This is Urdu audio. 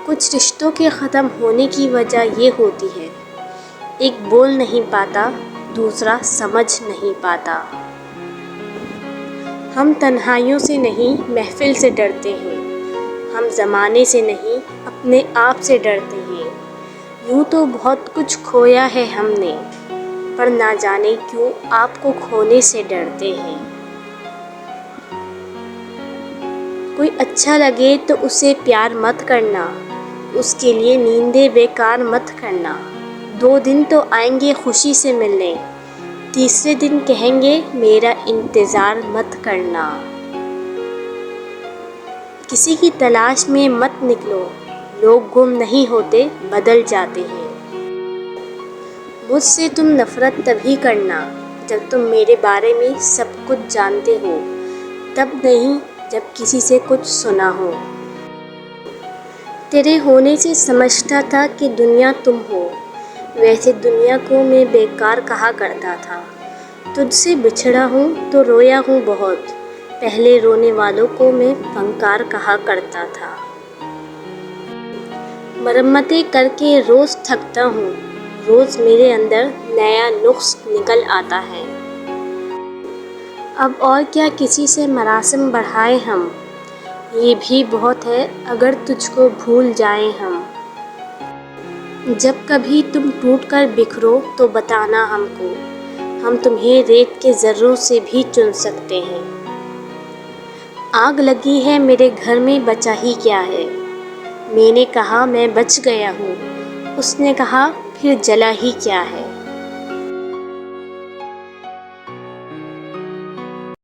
کچھ رشتوں کے ختم ہونے کی وجہ یہ ہوتی ہے، ایک بول نہیں پاتا، دوسرا سمجھ نہیں پاتا۔ ہم تنہائیوں سے نہیں محفل سے ڈرتے ہیں، ہم زمانے سے نہیں اپنے آپ سے ڈرتے ہیں۔ یوں تو بہت کچھ کھویا ہے ہم نے، پر نہ جانے کیوں آپ کو کھونے سے ڈرتے ہیں۔ کوئی اچھا لگے تو اسے پیار مت کرنا، اس کے لیے نیندیں بیکار مت کرنا۔ 2 دن تو آئیں گے خوشی سے ملنے، تیسرے دن کہیں گے میرا انتظار مت کرنا۔ کسی کی تلاش میں مت نکلو، لوگ گم نہیں ہوتے بدل جاتے ہیں۔ مجھ سے تم نفرت تبھی کرنا جب تم میرے بارے میں سب کچھ جانتے ہو، تب نہیں جب کسی سے کچھ سنا ہو۔ تیرے ہونے سے سمجھتا تھا کہ دنیا تم ہو، ویسے دنیا کو میں بیکار کہا کرتا تھا۔ تجھ سے بچھڑا ہوں تو رویا ہوں بہت، پہلے رونے والوں کو میں فنکار کہا کرتا تھا۔ مرمتیں کر کے روز تھکتا ہوں، روز میرے اندر نیا نقص نکل آتا ہے۔ اب اور کیا کسی سے مراسم بڑھائیں ہم، یہ بھی بہت ہے اگر تجھ کو بھول جائیں ہم۔ جب کبھی تم ٹوٹ کر بکھرو تو بتانا ہم کو، ہم تمہیں ریت کے ذروں سے بھی چن سکتے ہیں۔ آگ لگی ہے میرے گھر میں بچا ہی کیا ہے، میں نے کہا میں بچ گیا ہوں، اس نے کہا پھر جلا ہی کیا ہے۔